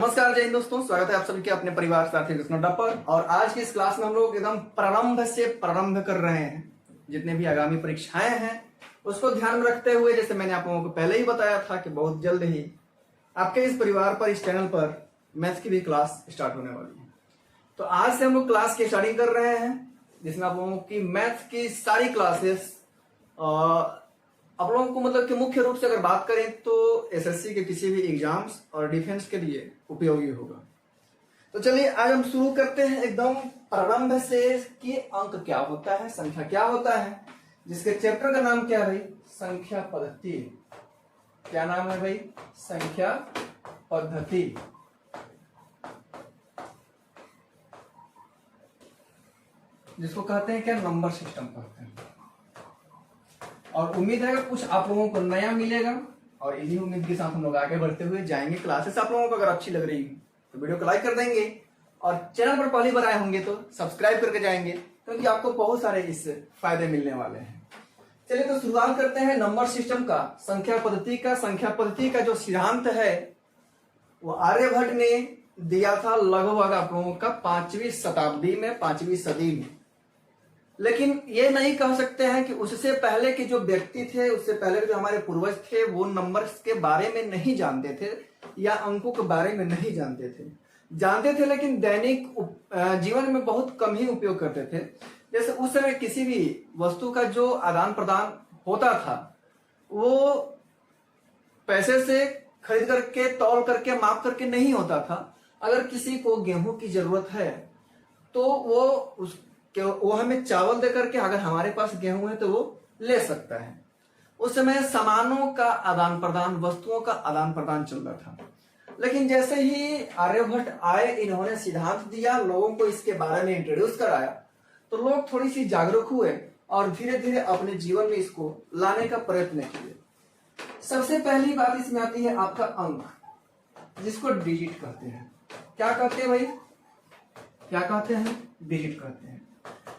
नमस्कार, जय हिंद दोस्तों। स्वागत है आप सभी के अपने परिवार साथी कृष्ण अड्डा पर। और आज की इस क्लास में हम लोग एकदम प्रारंभ से प्रारंभ कर रहे हैं। जितने भी आगामी परीक्षाएं हैं उसको ध्यान में रखते हुए, जैसे मैंने आप लोगों को पहले ही बताया था कि बहुत जल्द ही आपके इस परिवार पर, इस चैनल पर मैथ्स की भी क्लास स्टार्ट होने वाली है। तो आज से हम लोग क्लास की स्टार्टिंग कर रहे हैं, जिसमें आप लोगों की मैथ्स की सारी क्लासेस आप लोगों को मतलब कि मुख्य रूप से अगर बात करें तो एसएससी के किसी भी एग्जाम्स और डिफेंस के लिए उपयोगी होगा। तो चलिए आज हम शुरू करते हैं एकदम प्रारंभ से कि अंक क्या होता है, संख्या क्या होता है, जिसके चैप्टर का नाम क्या है भाई, संख्या पद्धति। क्या नाम है भाई, संख्या पद्धति। जिसको कहते हैं क्या, नंबर सिस्टम कहते हैं। और उम्मीद है कुछ आप लोगों को नया मिलेगा और इन्हीं उम्मीद के साथ हम लोग आगे बढ़ते हुए जाएंगे। क्लासेस आप लोगों को अगर अच्छी लग रही है तो वीडियो को लाइक कर देंगे और चैनल पर पहली बार आए होंगे तो सब्सक्राइब करके जाएंगे, क्योंकि आपको बहुत सारे इससे फायदे मिलने वाले हैं। चलिए तो शुरुआत करते हैं नंबर सिस्टम का, संख्या पद्धति का। संख्या पद्धति का जो सिद्धांत है वो आर्यभट्ट ने दिया था लगभग आप लोगों का 5वीं शताब्दी में, 5वीं सदी में। लेकिन ये नहीं कह सकते हैं कि उससे पहले के जो व्यक्ति थे, उससे पहले के जो हमारे पूर्वज थे, वो नंबर्स के बारे में नहीं जानते थे या अंकों के बारे में नहीं जानते थे, लेकिन दैनिक जीवन में बहुत कम ही उपयोग करते थे। जैसे उस समय किसी भी वस्तु का जो आदान प्रदान होता था वो पैसे से खरीद करके, तौल करके, माप करके नहीं होता था। अगर किसी को गेहूं की जरूरत है तो वो हमें चावल दे करके, अगर हमारे पास गेहूं है तो वो ले सकता है। उस समय सामानों का आदान प्रदान, वस्तुओं का आदान प्रदान चल रहा था। लेकिन जैसे ही आर्यभट्ट आए, इन्होंने सिद्धांत दिया, लोगों को इसके बारे में इंट्रोड्यूस कराया, तो लोग थोड़ी सी जागरूक हुए और धीरे धीरे अपने जीवन में इसको लाने का प्रयत्न किए। सबसे पहली बात इसमें आती है आपका अंक, जिसको डिजिट कहते हैं। क्या कहते हैं भाई, क्या कहते हैं, डिजिट कहते हैं।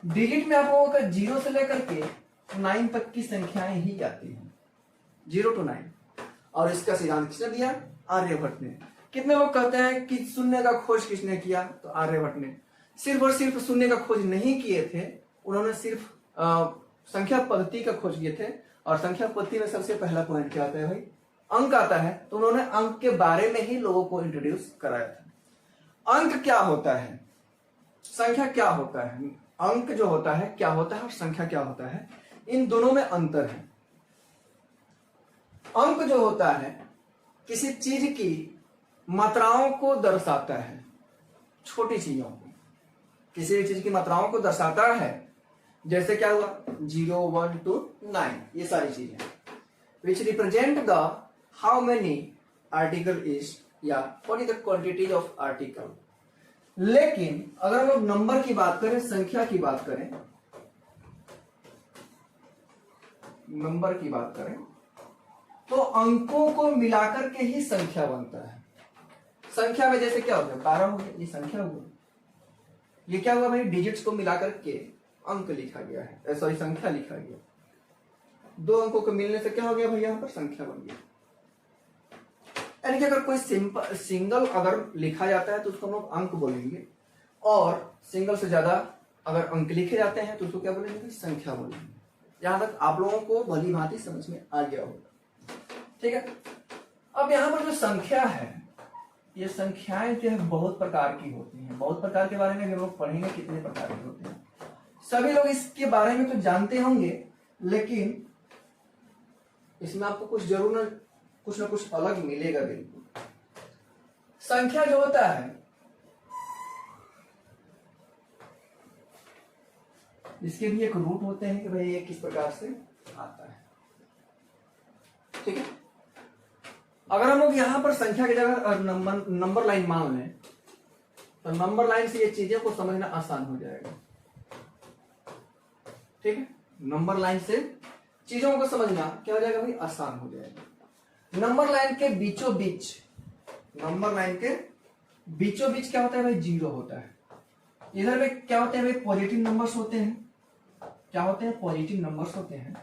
डिजिट में आप लोगों का 0 से लेकर के 9 तक की संख्याएं ही आती हैं, 0 to 9। और इसका सिद्धांत किसने दिया, आर्यभट्ट ने। कितने लोग कहते हैं कि शून्य का खोज किसने किया, तो आर्यभट्ट ने। सिर्फ और सिर्फ शून्य का खोज नहीं किए थे, उन्होंने सिर्फ संख्या पद्धति का खोज किए थे। और संख्या पद्धति में सबसे पहला पॉइंट क्या आता है भाई, अंक आता है। तो उन्होंने अंक के बारे में ही लोगों को इंट्रोड्यूस कराया था। अंक क्या होता है, संख्या क्या होता है, अंक जो होता है क्या होता है और संख्या क्या होता है, इन दोनों में अंतर है। अंक जो होता है किसी चीज की मात्राओं को दर्शाता है, छोटी चीजों को, किसी चीज की मात्राओं को दर्शाता है। जैसे क्या हुआ, 0, 1 to 9, ये सारी चीजें which represent the how many article is, या what is the quantity of article. लेकिन अगर हम लोग नंबर की बात करें, संख्या की बात करें, नंबर की बात करें, तो अंकों को मिलाकर के ही संख्या बनता है। संख्या में जैसे क्या हो गया, 12 हो गया, ये संख्या हुआ। ये क्या हुआ भाई, डिजिट्स को मिलाकर के अंक लिखा गया है, सॉरी संख्या लिखा गया। 2 अंकों को मिलने से क्या हो गया भाई, यहां पर संख्या बन गया। यानी कि अगर कोई सिंगल अगर लिखा जाता है तो उसको हम लोग अंक बोलेंगे, और सिंगल से ज्यादा अगर अंक लिखे जाते हैं तो उसको क्या बोलेंगे, संख्या बोलेंगे। यहां तक आप लोगों को भली भांति समझ में आ गया होगा, ठीक है। अब यहाँ पर जो संख्या है, ये संख्याएं जो है बहुत प्रकार की होती हैं। बहुत प्रकार के बारे में हम लोग पढ़ेंगे, कितने प्रकार के होते हैं। सभी लोग इसके बारे में तो जानते होंगे, लेकिन इसमें आपको कुछ ना कुछ अलग मिलेगा बिल्कुल। संख्या जो होता है, इसके भी एक रूट होते हैं कि भाई ये किस प्रकार से आता है, ठीक है। अगर हम लोग यहां पर संख्या की जगह नंबर लाइन मान लें तो नंबर लाइन से ये चीजें को समझना आसान हो जाएगा, ठीक है। नंबर लाइन से चीजों को समझना क्या हो जाएगा भाई, आसान हो जाएगा। नंबर लाइन के बीचों बीच, नंबर लाइन के बीचों बीच क्या होता है भाई, 0 होता है। इधर में क्या होते हैं भाई, पॉजिटिव नंबर्स होते हैं। क्या होते हैं, पॉजिटिव नंबर्स होते हैं।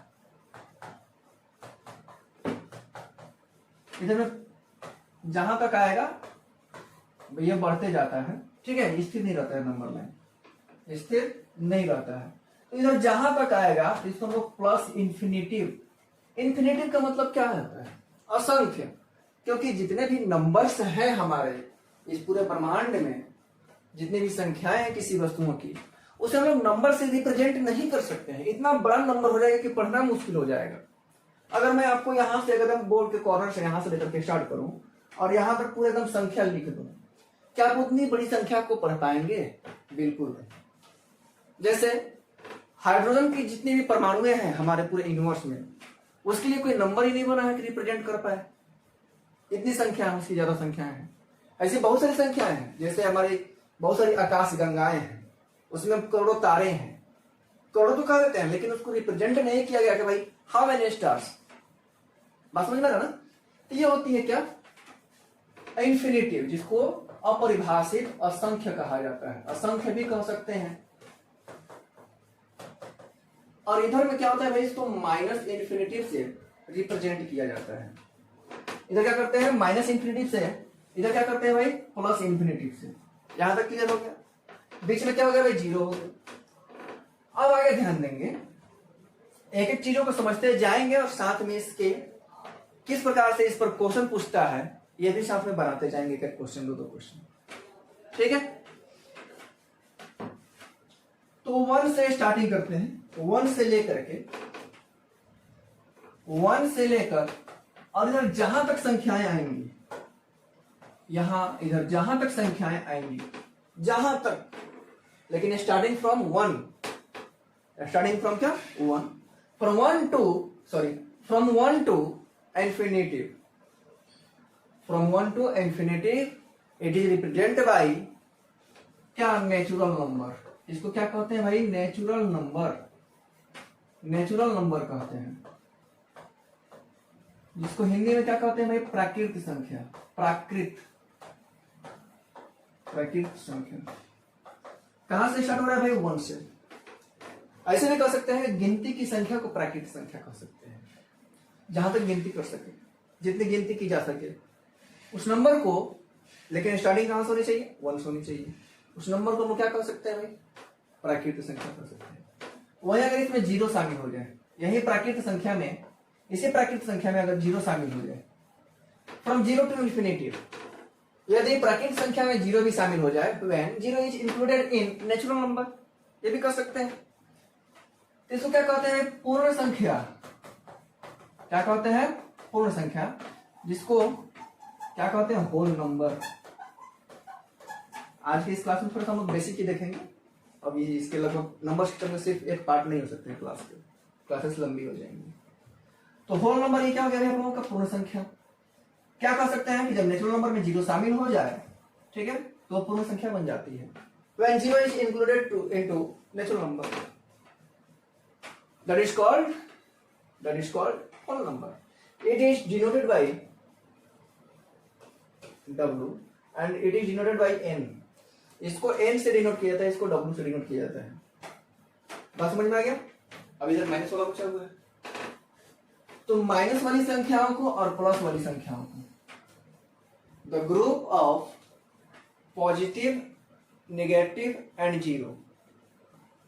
इधर में जहां तक आएगा ये बढ़ते जाता है, ठीक है, स्थिर नहीं रहता है, नंबर लाइन स्थिर नहीं रहता है। तो इधर जहां तक आएगा तो इसको हम लोग प्लस इंफिनिटिव, इंफिनिटिव का मतलब क्या होता है? असंख्य, क्योंकि जितने भी नंबर्स हैं हमारे इस पूरे ब्रह्मांड में, जितनी भी संख्याएं हैं किसी वस्तुओं की, उसे हम लोग नंबर से रिप्रेजेंट नहीं कर सकते हैं। इतना बड़ा नंबर हो जाएगा कि पढ़ना मुश्किल हो जाएगा। अगर मैं आपको यहां से एकदम बोर्ड के कॉर्नर से यहां से लेकर के स्टार्ट करूं और यहां तक पूरे एकदम संख्या लिख दूं, क्या आप उतनी बड़ी संख्या को पढ़ पाएंगे? बिल्कुल नहीं। जैसे हाइड्रोजन की जितनी भी परमाणु हैं हमारे पूरे यूनिवर्स में, उसके लिए कोई नंबर ही नहीं बना है कि रिप्रेजेंट कर पाए। इतनी संख्या है, उसकी ज्यादा संख्याएं हैं। ऐसी बहुत सारी संख्याएं हैं, जैसे हमारी बहुत सारी आकाश गंगाएं हैं, उसमें करोड़ों तारे हैं, करोड़ों तो कह देते हैं, लेकिन उसको रिप्रेजेंट नहीं किया गया कि भाई हाउ मेनी स्टार्स। बात समझ में आ रहा ना? तो ये होती है क्या? इन्फिनिटिव, जिसको अपरिभाषित असंख्य कहा जाता है, असंख्य भी कह सकते हैं। और इधर में क्या होता है भाई, इसको माइनस इन्फिनिटिव से रिप्रेजेंट किया जाता है। इधर क्या करते हैं? माइनस इन्फिनिटिव से। इधर क्या करते हैं भाई? प्लस इन्फिनिटिव से। यहां तक क्लियर हो गया? बीच में क्या हो गया भाई? जीरो हो गया। अब आगे ध्यान देंगे, एक एक चीजों को समझते जाएंगे और साथ में इसके किस प्रकार से इस पर क्वेश्चन पूछता है ये भी साथ में बनाते जाएंगे, एक क्वेश्चन, दो क्वेश्चन, ठीक है? तो 1 से स्टार्टिंग करते हैं, 1 से लेकर के 1 से लेकर और इधर जहां तक संख्याएं आएंगी, यहां इधर जहां तक संख्याएं आएंगी, जहां तक, लेकिन स्टार्टिंग फ्रॉम 1, स्टार्टिंग फ्रॉम क्या? 1, from 1 to, sorry, from 1 to infinitive, from 1 to infinitive, it is represent by क्या? Natural number. इसको क्या कहते हैं भाई? नेचुरल नंबर, नेचुरल नंबर कहते हैं, जिसको हिंदी में क्या कहते हैं भाई? प्राकृत संख्या, प्राकृत, प्राकृत संख्या। कहां से स्टार्ट हो रहा है भाई? 1 से। ऐसे भी कह सकते हैं गिनती की संख्या को प्राकृत संख्या कह सकते हैं, जहां तक गिनती कर सके, जितनी गिनती की जा सके उस नंबर को, लेकिन स्टार्टिंग कहां से होनी चाहिए? 1 से होनी चाहिए। उस नंबर को हम क्या कह सकते हैं भाई? प्राकृत संख्या कह सकते हैं। वही अगर इसमें जीरो शामिल हो जाए, यही प्राकृत संख्या में, इसी प्राकृत संख्या में अगर जीरो शामिल हो जाए, फ्रॉम 0 टू इंफिनिटिव, यदि प्राकृत संख्या में जीरो भी शामिल हो जाए, when zero is included in natural number, ये भी कर सकते हैं। इसको क्या कहते हैं? पूर्ण संख्या। क्या कहते हैं? पूर्ण संख्या, जिसको क्या कहते हैं? Whole number. आज की इस क्लास में थोड़ा सा हम लोग बेसिक ही देखेंगे। अब ये इसके लगभग नंबर सिस्टम में सिर्फ एक पार्ट नहीं हो सकते क्लास के, क्लासेस लंबी हो जाएंगी। तो होल नंबर ये क्या हो गया हम लोगों का? पूर्ण संख्या। क्या कह सकते हैं कि जब नेचुरल नंबर में जीरो शामिल हो जाए, ठीक है, तो पूर्ण संख्या बन जाती है। When zero is included into natural number, that is called whole number. It is denoted by W and it is denoted by N. इसको N से डिनोट किया जाता है, इसको W से डिनोट किया जाता है। बात समझ में आ गया? अब इधर माइनस वाला बचा हुआ है, तो माइनस वाली संख्याओं को और प्लस वाली संख्याओं को, the group of positive, negative and zero,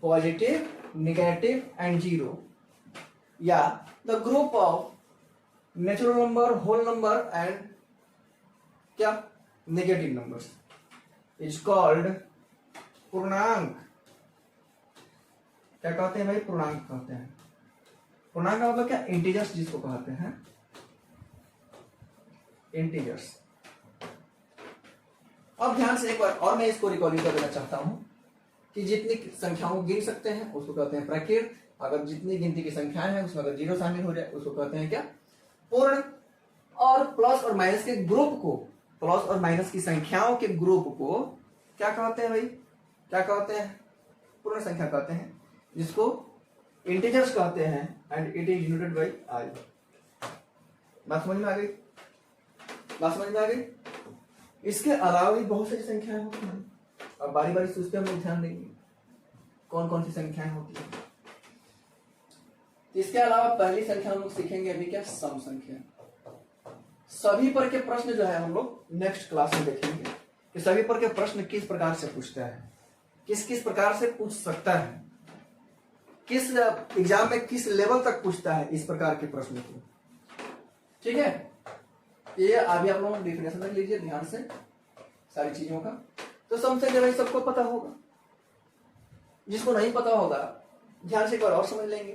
positive, negative and zero, या the group of natural number, whole number and क्या? नेगेटिव नंबर्स इज कॉल्ड पूर्णांक। क्या कहते हैं भाई? पूर्णांक कहते हैं। पूर्णांक का मतलब क्या? इंटीजर्स जिसको कहते हैं, इंटीजर्स। अब ध्यान से एक बार और मैं इसको रिकॉर्डिंग कर देना चाहता हूं कि जितनी संख्याओं को गिन सकते हैं उसको कहते हैं प्राकृत। अगर जितनी गिनती की संख्याएं हैं उसमें अगर जीरो शामिल हो जाए उसको कहते हैं क्या? पूर्ण। और प्लस और माइनस के ग्रुप को, प्लस और माइनस की संख्याओं के ग्रुप को क्या कहते हैं भाई? क्या कहते हैं? पूर्ण संख्या कहते हैं, जिसको इंटीजर्स कहते हैं and it is denoted by I. बात समझ में आ गई? बात समझ में आ गई? इसके अलावा भी बहुत सारी संख्याएं होती हैं, और बारी बारी से उस पर हम लोग ध्यान देंगे कौन कौन सी संख्याएं होती हैं। इसके अलावा पहली संख्या हम लोग सीखेंगे अभी क्या? सम संख्या। सभी पर के प्रश्न जो है हम लोग नेक्स्ट क्लास में देखेंगे। कि सभी पर के प्रश्न किस प्रकार से पूछता है, किस किस प्रकार से पूछ सकता है, किस एग्जाम में किस लेवल तक पूछता है इस प्रकार के प्रश्न को। ठीक है, ये अभी आप लोग डिफिनेशन रख लीजिए ध्यान से सारी चीजों का। तो समझे सबको पता होगा, जिसको नहीं पता होगा ध्यान से एक बार और समझ लेंगे,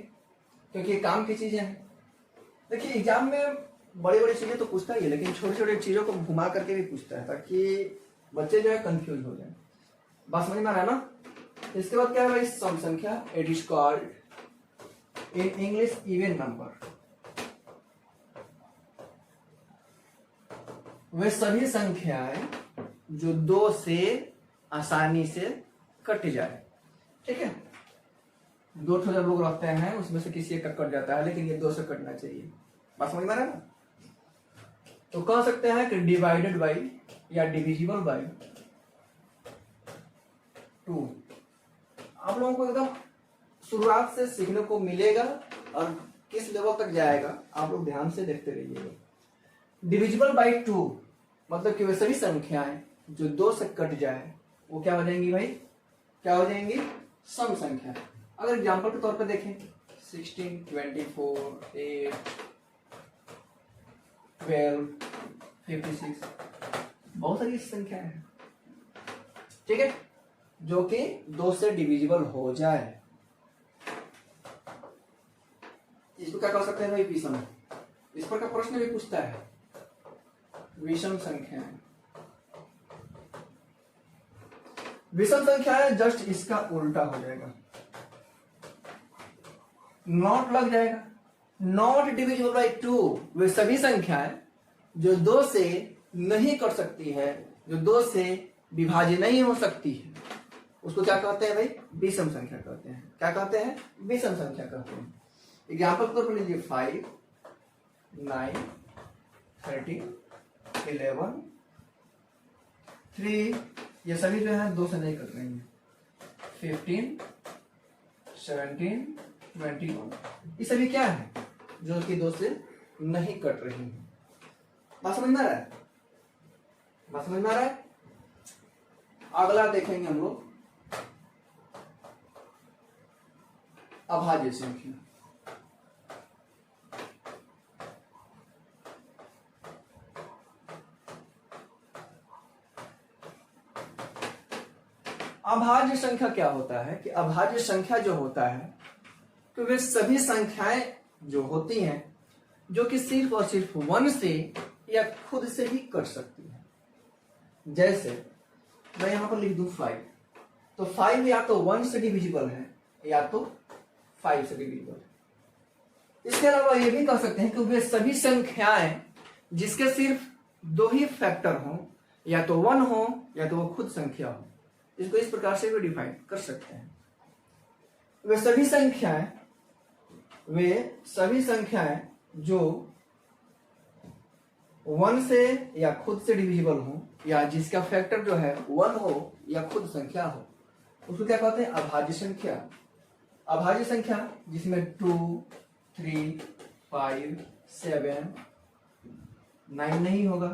क्योंकि ये काम की चीजें हैं। देखिए एग्जाम में बड़ी बड़ी चीजें तो पूछता ही है, लेकिन छोटी छोटी चीजों को घुमा करके भी पूछता है, ताकि बच्चे जो है कंफ्यूज हो जाए। बात समझ में आ रहा है ना। इसके बाद क्या है भाई, सम संख्या, it is called in English even number. वे सभी संख्याएं जो 2 से आसानी से कट जाए। ठीक है, 2 जब लोग रखते हैं उसमें से किसी एक का कट जाता है, लेकिन ये 2 से कटना चाहिए। बात समझ में आ रहा है ना। तो कह सकते हैं कि डिवाइडेड बाई या डिविजिबल बाई 2। आप लोगों को एकदम शुरुआत से सीखने को मिलेगा, और किस लेवल तक जाएगा आप लोग ध्यान से देखते रहिएगा। डिविजिबल बाई 2 मतलब कि वे सभी संख्याएं जो 2 से कट जाए वो क्या हो जाएंगी भाई, क्या हो जाएंगी, सम संख्या। अगर एग्जाम्पल के तौर पे देखें 16, 24, 8, 12, 56, बहुत सारी संख्याएं हैं। ठीक है, जो कि 2 से डिविजिबल हो जाए, इसको क्या कह सकते हैं भाई, विषम। इस पर का प्रश्न भी पूछता है, विषम संख्याएं। विषम संख्याएं जस्ट इसका उल्टा हो जाएगा, नॉट लग जाएगा, नॉट डिविजिबल बाई 2। वे सभी संख्याएं जो 2 से नहीं कट सकती है, जो 2 से विभाज्य नहीं हो सकती है, उसको क्या कहते हैं भाई, विषम संख्या कहते हैं। क्या कहते हैं, विषम संख्या कहते हैं। एग्जाम्पल के तौर पर लीजिए 5, 9, 13, 11, 3, ये सभी जो है 2 से नहीं कट रही है। 15, 17, 21, ये सभी क्या है, जो कि 2 से नहीं कट रही है। बात समझ में आ रहा है, बात समझ में आ रहा है। अगला देखेंगे हम लोग अभाज्य संख्या। अभाज्य संख्या क्या होता है कि अभाज्य संख्या जो होता है कि वे सभी संख्याएं जो होती हैं जो कि सिर्फ और सिर्फ 1 से या खुद से ही कट सकती है। जैसे मैं यहां पर लिख दूं 5, तो 5 या तो 1 से डिविजिबल है या तो 5 से डिविजिबल है। इसके अलावा ये भी कह सकते हैं कि वे सभी संख्याएं जिसके सिर्फ 2 ही फैक्टर हो, या तो 1 हो या तो वो खुद संख्या हो। इसको इस प्रकार से भी डिफाइन कर सकते हैं। वे सभी संख्याएं जो 1 से या खुद से डिविजिबल हो, या जिसका फैक्टर जो है 1 हो या खुद संख्या हो, उसको क्या कहते हैं, अभाज्य संख्या। अभाज्य संख्या जिसमें 2, 3, 5, 7, 9 नहीं होगा।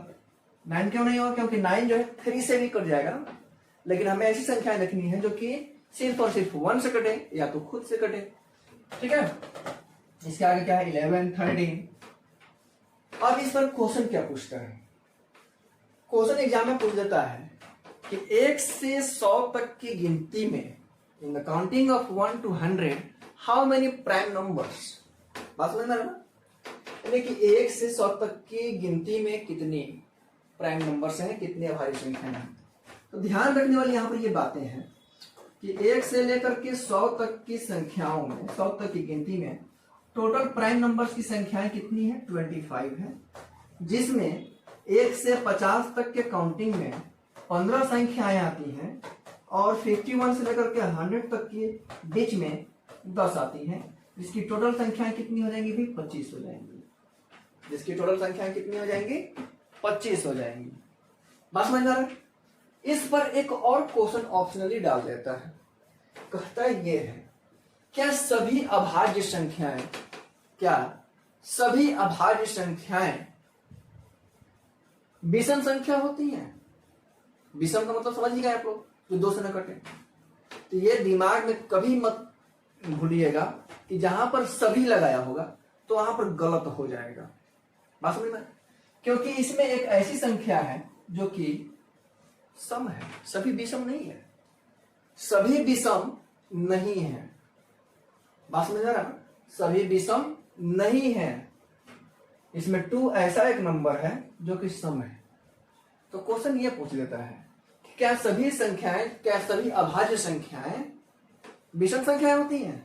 9 क्यों नहीं होगा, क्योंकि 9 जो है 3 से भी कट जाएगा ना। लेकिन हमें ऐसी संख्याएं रखनी है जो कि सिर्फ और सिर्फ 1 से कटे या तो खुद से कटे। ठीक है, इसके आगे क्या है, 11, 13। अब इस पर क्वेश्चन क्या पूछता है, क्वेश्चन एग्जाम में पूछ देता है कि 1 से 100 तक की गिनती में, in the counting of 1 to 100 how many prime numbers. बात समझ में आ रहा है ना, यानी कि 1 से 100 तक की गिनती में कितनी प्राइम नंबर्स हैं, कितनी अभाज्य संख्याएं हैं। तो ध्यान रखने वाली यहाँ पर ये बातें हैं कि 1 से लेकर के 100 तक की संख्याओं में, 100 तक की गिनती में टोटल प्राइम नंबर्स की संख्याएं कितनी है, 25 है। जिसमें 1 से 50 तक के काउंटिंग में 15 संख्याएं आती हैं, और 51 से लेकर के 100 तक के बीच में 10 आती हैं। जिसकी टोटल संख्याएं कितनी हो जाएंगी भी, 25 हो जाएंगी। जिसकी टोटल संख्याएं कितनी हो जाएंगी, 25 हो जाएंगी। बात समझ आ रहा है। इस पर एक और क्वेश्चन ऑप्शनली डाल देता है, कहता ये है, क्या सभी अभाज्य संख्याएं विषम संख्या होती हैं? विषम का मतलब समझ ही गए आप लोग, जो 2 से न कटे। तो ये दिमाग में कभी मत भूलिएगा कि जहां पर सभी लगाया होगा तो वहां पर गलत हो जाएगा। बात समझ में? क्योंकि इसमें एक ऐसी संख्या है जो कि सम है, सभी विषम नहीं है, सभी विषम नहीं है। बात समझ आ रहा है? सभी विषम नहीं है। इसमें 2 ऐसा एक नंबर है जो कि सम है। तो क्वेश्चन ये पूछ लेता है कि क्या सभी संख्याएं, क्या सभी अभाज्य संख्याएं विषम संख्याएं होती हैं?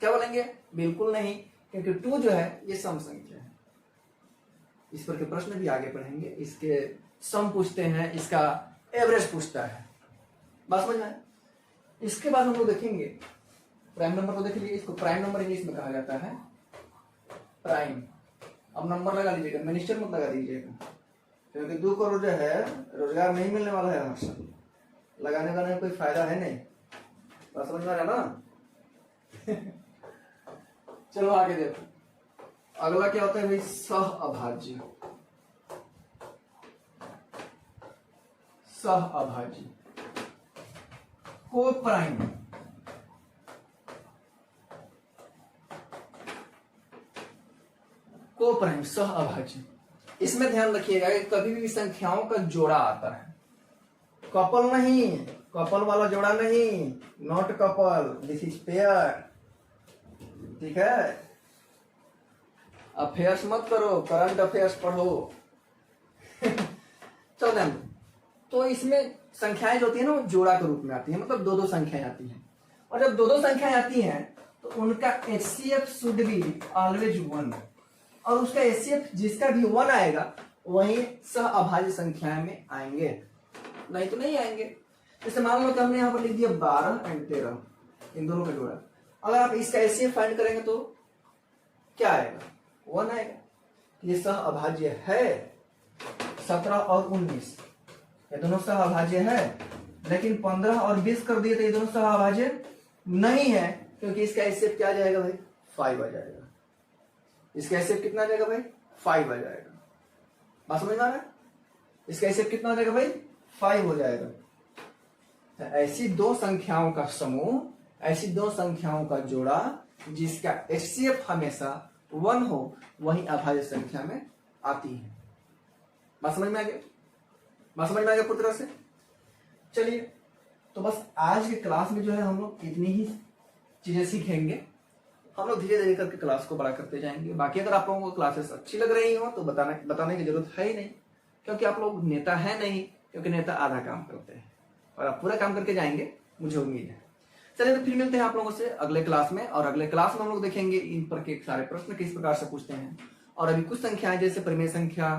क्या बोलेंगे? बिल्कुल नहीं, क्योंकि 2 जो है ये सम संख्या है। इस पर के प्रश्न भी आगे पढ़ेंगे। इसके सम पूछते हैं, इसका एवरेज पूछता है। बात समझ में? इसके बाद हम लोग देखेंगे प्राइम नंबर को। देख लीजिए, इसको प्राइम नंबर इंग्लिश में कहा जाता है प्राइम। अब नंबर लगा लीजिएगा, मिनिस्टर मत लगा दीजिएगा, क्योंकि 2 करोड़ जो है रोजगार नहीं मिलने वाला है हर साल, लगाने का नहीं कोई फायदा है नहीं। बात समझ में आ रहा है ना? चलो आगे देखो, अगला क्या होता है भाई? सह अभाज्य। सह अभाज्य को प्राइम। को प्राइम सह अभाज्य। इसमें ध्यान रखिएगा कि कभी भी संख्याओं का जोड़ा आता है, कपल नहीं, कपल वाला जोड़ा नहीं, not couple, this is pair. ठीक है? अफेयर्स मत करो, करंट अफेयर्स पढ़ो। चलो, तो इसमें संख्याएं जो होती है ना वो जोड़ा के रूप में आती है, मतलब 2-2 संख्याएं आती हैं। और जब 2-2 संख्याएं आती हैं तो उनका HCF शुड बी ऑलवेज 1, और उसका HCF जिसका भी 1 आएगा वही सह अभाज्य संख्या में आएंगे, नहीं तो नहीं आएंगे। जैसे मान लो कि हमने यहाँ पर लिख दिया 12 और 13, इन दोनों का जोड़ा। अगर आप इसका HCF फाइंड करेंगे तो क्या आएगा? 1 आएगा। ये सह अभाज्य है। 17 और 19 ये दोनों सह अभाज्य है, लेकिन 15 और 20 कर दिए तो ये दोनों सह अभाज्य नहीं है, क्योंकि इसका HCF क्या आ जाएगा भाई? 5 आ जाएगा। इसका HCF कितना आ जाएगा भाई? 5 आ जाएगा। बात समझ में आ रहा है? इसका HCF कितना आ जाएगा भाई? 5 हो जाएगा। तो ऐसी 2 संख्याओं का समूह, ऐसी 2 संख्याओं का जोड़ा जिसका HCF हमेशा 1 हो, वही अभाज्य संख्या में आती है। बात समझ में आ गया? बात समझ में आ गया पूरी तरह से? चलिए, तो बस आज के क्लास में जो है हम लोग इतनी ही चीजें सीखेंगे। हम लोग धीरे धीरे करके क्लास को बड़ा करते जाएंगे। बाकी अगर आप लोगों को क्लासेस अच्छी लग रही हो तो बताने की जरूरत है ही नहीं, क्योंकि आप लोग नेता है नहीं, क्योंकि नेता आधा काम करते हैं और आप पूरा काम करके जाएंगे, मुझे उम्मीद है। चलिए, तो फिर मिलते हैं आप लोगों से अगले क्लास में, और अगले क्लास में हम लोग देखेंगे इन पर के सारे प्रश्न किस प्रकार से पूछते हैं। और अभी कुछ संख्याएं जैसे परिमेय संख्या,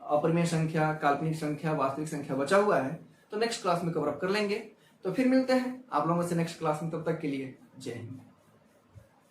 अपरिमेय संख्या, काल्पनिक संख्या, वास्तविक संख्या बचा हुआ है, तो नेक्स्ट क्लास में कवर अप कर लेंगे। तो फिर मिलते हैं आप लोगों से नेक्स्ट क्लास में, तब तक के लिए जय हिंद।